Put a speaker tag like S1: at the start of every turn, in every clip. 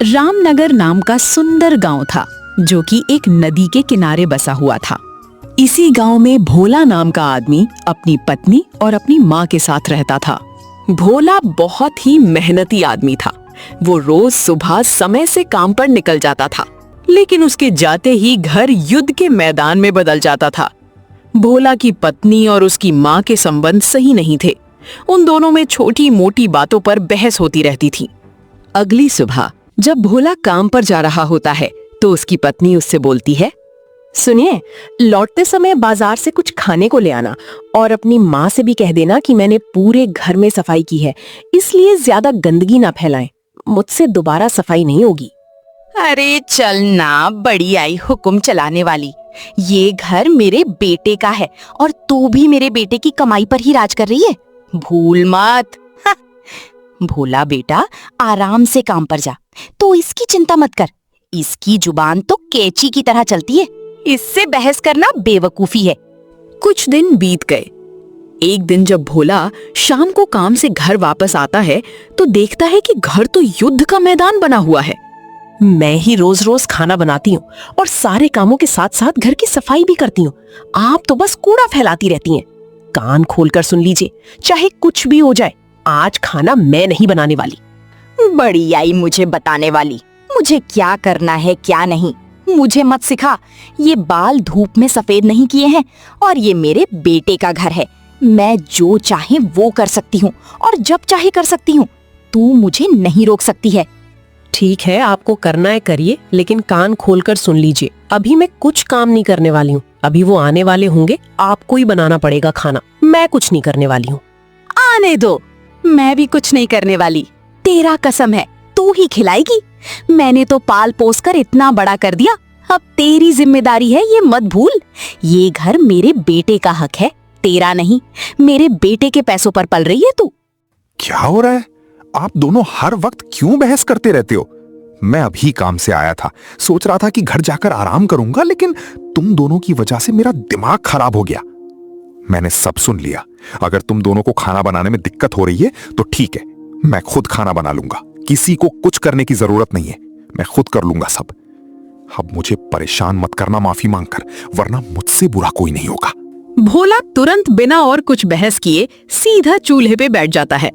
S1: रामनगर नाम का सुंदर गांव था जो कि एक नदी के किनारे बसा हुआ था। इसी गांव में भोला नाम का आदमी अपनी पत्नी और अपनी माँ के साथ रहता था। भोला बहुत ही मेहनती आदमी था। वो रोज सुबह समय से काम पर निकल जाता था, लेकिन उसके जाते ही घर युद्ध के मैदान में बदल जाता था। भोला की पत्नी और उसकी माँ के संबंध सही नहीं थे। उन दोनों में छोटी मोटी बातों पर बहस होती रहती थी। अगली सुबह जब भोला काम पर जा रहा होता है तो उसकी पत्नी उससे बोलती है,
S2: सुनिए, लौटते समय बाजार से कुछ खाने को ले आना और अपनी माँ से भी कह देना कि मैंने पूरे घर में सफाई की है, इसलिए ज्यादा गंदगी ना फैलाएं। मुझसे दोबारा सफाई नहीं होगी।
S3: अरे चल ना, बड़ी आई हुक्म चलाने वाली। ये घर मेरे बेटे का है और तू भी मेरे बेटे की कमाई पर ही राज कर रही है, भूल मत। हाँ। भोला बेटा, आराम से काम पर जा, तो इसकी चिंता मत कर। इसकी जुबान तो कैंची की तरह चलती है, इससे बहस करना बेवकूफी है।
S1: कुछ दिन बीत गए। एक दिन जब भोला शाम को काम से घर वापस आता है तो देखता है कि घर तो युद्ध का मैदान बना हुआ है।
S2: मैं ही रोज रोज खाना बनाती हूँ और सारे कामों के साथ साथ घर की सफाई भी करती हूँ। आप तो बस कूड़ा फैलाती रहती हैं। कान खोलकर सुन लीजिए, चाहे कुछ भी हो जाए, आज खाना मैं नहीं बनाने वाली।
S3: बड़ी आई मुझे बताने वाली, मुझे क्या करना है क्या नहीं मुझे मत सिखा। ये बाल धूप में सफेद नहीं किए हैं और ये मेरे बेटे का घर है। मैं जो चाहे वो कर सकती हूँ और जब चाहे कर सकती हूँ। तू मुझे नहीं रोक सकती है।
S2: ठीक है, आपको करना है करिए, लेकिन कान खोलकर सुन लीजिए, अभी मैं कुछ काम नहीं करने वाली हूँ। अभी वो आने वाले होंगे, आपको ही बनाना पड़ेगा खाना। मैं कुछ नहीं करने वाली हूँ।
S3: आने दो, मैं भी कुछ नहीं करने वाली। तेरा कसम है, तू ही खिलाएगी। मैंने तो पाल पोस कर इतना बड़ा कर दिया, अब तेरी जिम्मेदारी है, ये मत भूल। ये घर मेरे बेटे का हक है, तेरा नहीं। मेरे बेटे के पैसों पर पल रही है तू।
S4: क्या हो रहा है? आप दोनों हर वक्त क्यों बहस करते रहते हो? मैं अभी काम से आया था, सोच रहा था कि घर जाकर आराम करूंगा, लेकिन तुम दोनों की वजह से मेरा दिमाग खराब हो गया। मैंने सब सुन लिया। अगर तुम दोनों को खाना बनाने में दिक्कत हो रही है तो ठीक है, मैं खुद खाना बना लूंगा। किसी को कुछ करने की जरूरत नहीं है, मैं खुद कर लूंगा सब। अब मुझे परेशान मत करना माफी मांगकर, वरना मुझसे बुरा कोई नहीं होगा।
S1: भोला तुरंत बिना और कुछ बहस किए सीधा चूल्हे पे बैठ जाता है।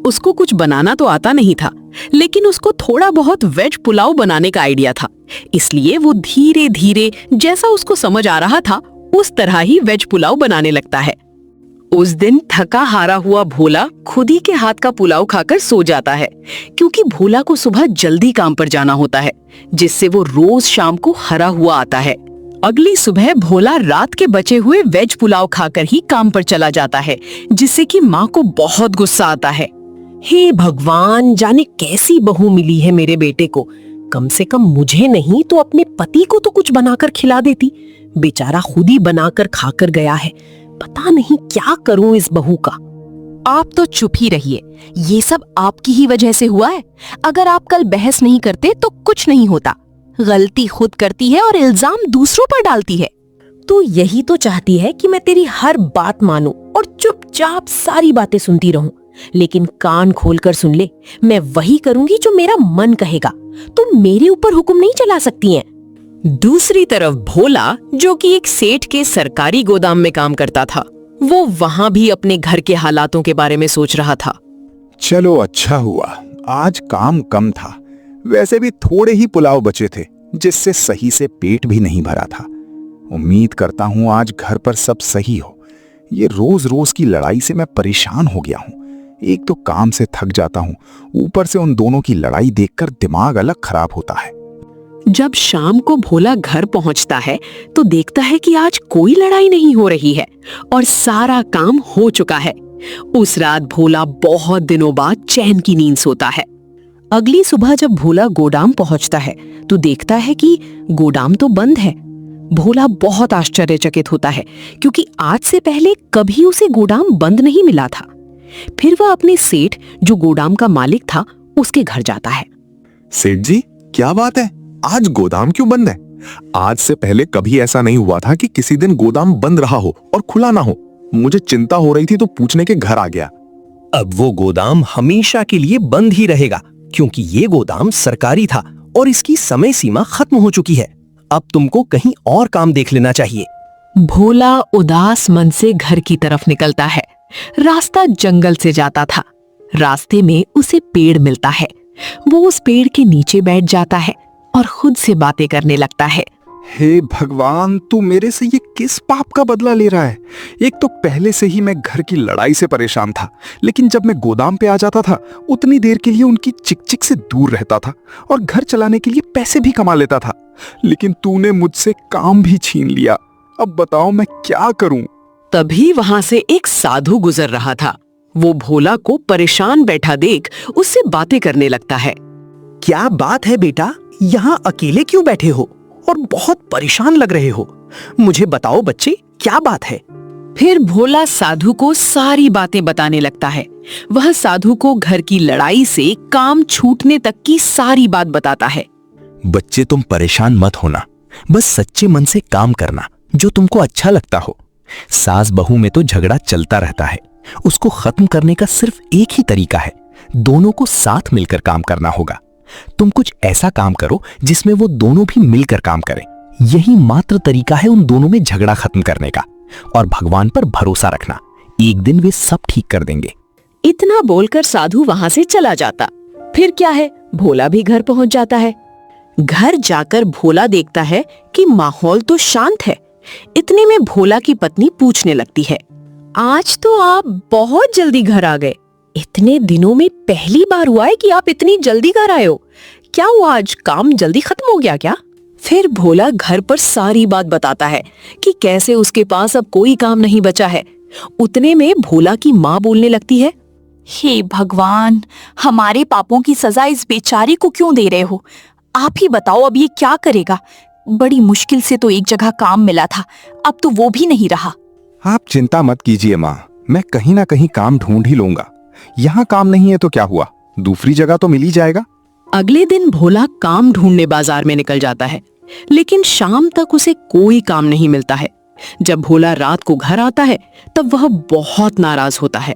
S1: उसको कुछ बनाना तो आता नहीं था, लेकिन उसको थोड़ा बहुत वेज पुलाव बनाने का आइडिया था। इसलिए वो धीरे धीरे जैसा उसको समझ आ रहा था उस तरह ही वेज पुलाव बनाने लगता है। उस दिन थका हारा हुआ भोला खुद ही के हाथ का पुलाव खाकर सो जाता है, क्योंकि भोला को सुबह जल्दी काम पर जाना होता है, जिससे वो रोज शाम को हरा हुआ आता है। अगली सुबह भोला रात के बचे हुए वेज पुलाव खाकर ही काम पर चला जाता है, जिससे कि माँ को बहुत गुस्सा आता है।
S2: हे भगवान, जाने कैसी बहू मिली है मेरे बेटे को। कम से कम मुझे नहीं तो अपने पति को तो कुछ बनाकर खिला देती। बेचारा खुद ही बनाकर खाकर गया है। पता नहीं क्या करूं इस बहू का।
S3: आप तो चुप ही रहिए, ये सब आपकी ही वजह से हुआ है। अगर आप कल बहस नहीं करते तो कुछ नहीं होता। गलती खुद करती है और इल्जाम दूसरों पर डालती है।
S2: तू यही तो चाहती है कि मैं तेरी हर बात मानूं और चुपचाप सारी बातें सुनती रहूं, लेकिन कान खोलकर सुन ले, मैं वही करूंगी जो मेरा मन कहेगा। तुम मेरे ऊपर हुक्म नहीं चला सकती हैं।
S1: दूसरी तरफ भोला, जो कि एक सेठ के सरकारी गोदाम में काम करता था, वो वहां भी अपने घर के हालातों के बारे में सोच रहा था।
S4: चलो अच्छा हुआ, आज काम कम था। वैसे भी थोड़े ही पुलाव बचे थे, जिससे सही से पेट भी नहीं भरा था। उम्मीद करता हूं आज घर पर सब सही हो। ये रोज रोज की लड़ाई से मैं परेशान हो गया हूं। एक तो काम से थक जाता हूं, ऊपर से उन दोनों की लड़ाई देखकर दिमाग अलग खराब होता है।
S1: जब शाम को भोला घर पहुंचता है तो देखता है कि आज कोई लड़ाई नहीं हो रही है और सारा काम हो चुका है। उस रात भोला बहुत दिनों बाद चैन की नींद सोता है। अगली सुबह जब भोला गोदाम पहुंचता है तो देखता है कि गोदाम तो बंद है। भोला बहुत आश्चर्यचकित होता है, क्योंकि आज से पहले कभी उसे गोदाम बंद नहीं मिला था। फिर वह अपने सेठ, जो गोदाम का मालिक था, उसके घर जाता है।
S4: सेठ जी, क्या बात है? आज गोदाम क्यों बंद है? आज से पहले कभी ऐसा नहीं हुआ था कि किसी दिन गोदाम बंद रहा हो और खुला ना हो। मुझे चिंता हो रही थी तो पूछने के घर आ गया।
S5: अब वो गोदाम हमेशा के लिए बंद ही रहेगा, क्योंकि ये गोदाम सरकारी था और इसकी समय सीमा खत्म हो चुकी है। अब तुमको कहीं और काम देख लेना चाहिए।
S1: भोला उदास मन से घर की तरफ निकलता है। रास्ता जंगल से जाता था। रास्ते में उसे पेड़ मिलता है। वो उस पेड़ के नीचे बैठ जाता है और खुद से बातें करने लगता है।
S4: हे भगवान, तू मेरे से ये किस पाप का बदला ले रहा है? एक तो पहले से ही मैं घर की लड़ाई से परेशान था, लेकिन जब मैं गोदाम पे आ जाता था उतनी देर के लिए उनकी चिकचिक से दूर रहता था और घर चलाने के लिए पैसे भी कमा लेता था। लेकिन तूने मुझसे काम भी छीन लिया। अब बताओ मैं क्या करूं?
S1: तभी वहां से एक साधु गुजर रहा था। वो भोला को परेशान बैठा देख उससे बातें करने लगता है।
S5: क्या बात है बेटा, यहाँ अकेले क्यों बैठे हो और बहुत परेशान लग रहे हो? मुझे बताओ बच्चे, क्या बात है?
S1: फिर भोला साधु को सारी बातें बताने लगता है। वह साधु को घर की लड़ाई से काम छूटने तक की सारी बात बताता है।
S6: बच्चे, तुम परेशान मत होना, बस सच्चे मन से काम करना जो तुमको अच्छा लगता हो। सास बहू में तो झगड़ा चलता रहता है, उसको खत्म करने का सिर्फ एक ही तरीका है, दोनों को साथ मिलकर काम करना होगा। तुम कुछ ऐसा काम करो जिसमें वो दोनों भी मिलकर काम करें। यही मात्र तरीका है उन दोनों में झगड़ा खत्म करने का। और भगवान पर भरोसा रखना, एक दिन वे सब ठीक कर देंगे।
S1: इतना बोलकर साधु वहां से चला जाता। फिर क्या है, भोला भी घर पहुंच जाता है। घर जाकर भोला देखता है कि माहौल तो शांत है। इतने में भोला की पत्नी पूछने लगती है, आज तो आप बहुत जल्दी घर आ गए। इतने दिनों में पहली बार हुआ है कि आप इतनी जल्दी घर आए हो। क्या हुआ, आज काम जल्दी खत्म हो गया क्या? फिर भोला घर पर सारी बात बताता है कि कैसे उसके पास अब कोई काम नहीं बचा है। उतने में भोला की माँ बोलने लगती है,
S3: हे भगवान, हमारे पापों की सजा इस बेचारे को क्यों दे रहे हो? आप ही बताओ अब ये क्या करेगा? बड़ी मुश्किल से तो एक जगह काम मिला था, अब तो वो भी नहीं रहा।
S4: आप चिंता मत कीजिए माँ, मैं कहीं ना कहीं काम ढूंढ ही लूंगा। यहाँ काम नहीं है तो क्या हुआ, दूसरी जगह तो मिल ही जाएगा।
S1: अगले दिन भोला काम ढूंढने बाजार में निकल जाता है, लेकिन शाम तक उसे कोई काम नहीं मिलता है। जब भोला रात को घर आता है तब वह बहुत नाराज होता है।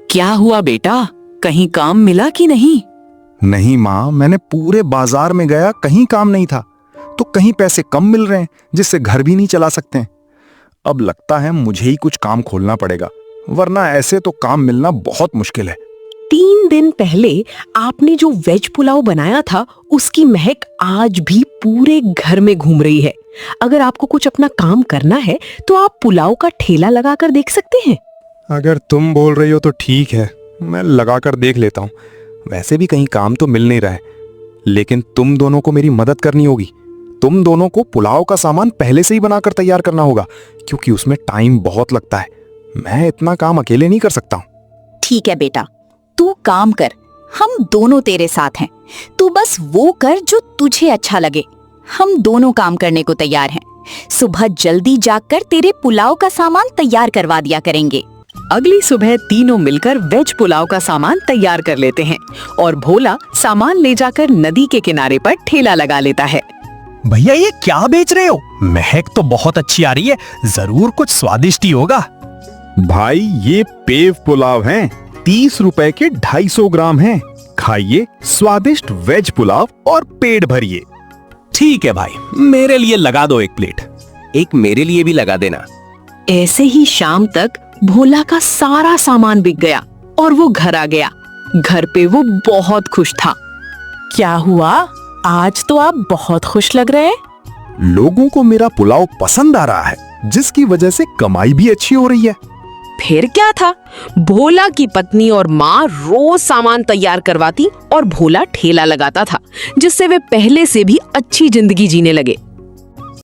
S1: क्या हुआ बेटा, कहीं काम मिला कि नहीं?
S4: नहीं माँ, मैंने पूरे बाजार में गया, कहीं काम नहीं था। तो कहीं पैसे कम मिल रहे हैं जिससे घर भी नहीं चला सकते हैं। अब लगता है मुझे ही कुछ काम खोलना पड़ेगा, वरना ऐसे तो काम मिलना बहुत मुश्किल है।
S2: 3 दिन पहले आपने जो वेज पुलाव बनाया था उसकी महक आज भी पूरे घर में घूम रही है। अगर आपको कुछ अपना काम करना है तो आप पुलाव का ठेला लगाकर देख सकते हैं।
S4: अगर तुम बोल रही हो तो ठीक है, मैं लगा कर देख लेता हूँ। वैसे भी कहीं काम तो मिल नहीं रहा है, लेकिन तुम दोनों को मेरी मदद करनी होगी। तुम दोनों को पुलाव का सामान पहले से ही बनाकर तैयार करना होगा, क्योंकि उसमें टाइम बहुत लगता है। मैं इतना काम अकेले नहीं कर सकता हूँ।
S3: ठीक है बेटा, तू काम कर, हम दोनों तेरे साथ हैं। तू बस वो कर जो तुझे अच्छा लगे। हम दोनों काम करने को तैयार हैं। सुबह जल्दी जाकर तेरे पुलाव का सामान तैयार करवा दिया करेंगे।
S1: अगली सुबह तीनों मिलकर वेज पुलाव का सामान तैयार कर लेते हैं और भोला सामान ले जाकर नदी के किनारे पर ठेला लगा लेता है।
S5: भैया, ये क्या बेच रहे हो? महक तो बहुत अच्छी आ रही है, जरूर कुछ स्वादिष्ट ही होगा।
S4: भाई, ये पेव पुलाव हैं, 30 रुपए के 250 ग्राम हैं। खाइए स्वादिष्ट वेज पुलाव और पेट भरिए।
S5: ठीक है भाई, मेरे लिए लगा दो 1 प्लेट।
S6: एक मेरे लिए भी लगा देना।
S1: ऐसे ही शाम तक भोला का सारा सामान बिक गया और वो घर आ गया। घर पे वो बहुत खुश था।
S2: क्या हुआ, आज तो आप बहुत खुश लग रहे हैं।
S4: लोगों को मेरा पुलाव पसंद आ रहा है, जिसकी वजह से कमाई भी अच्छी हो रही है।
S2: फिर क्या था, भोला की पत्नी और माँ रोज सामान तैयार करवाती और भोला ठेला लगाता था, जिससे वे पहले से भी अच्छी जिंदगी जीने लगे।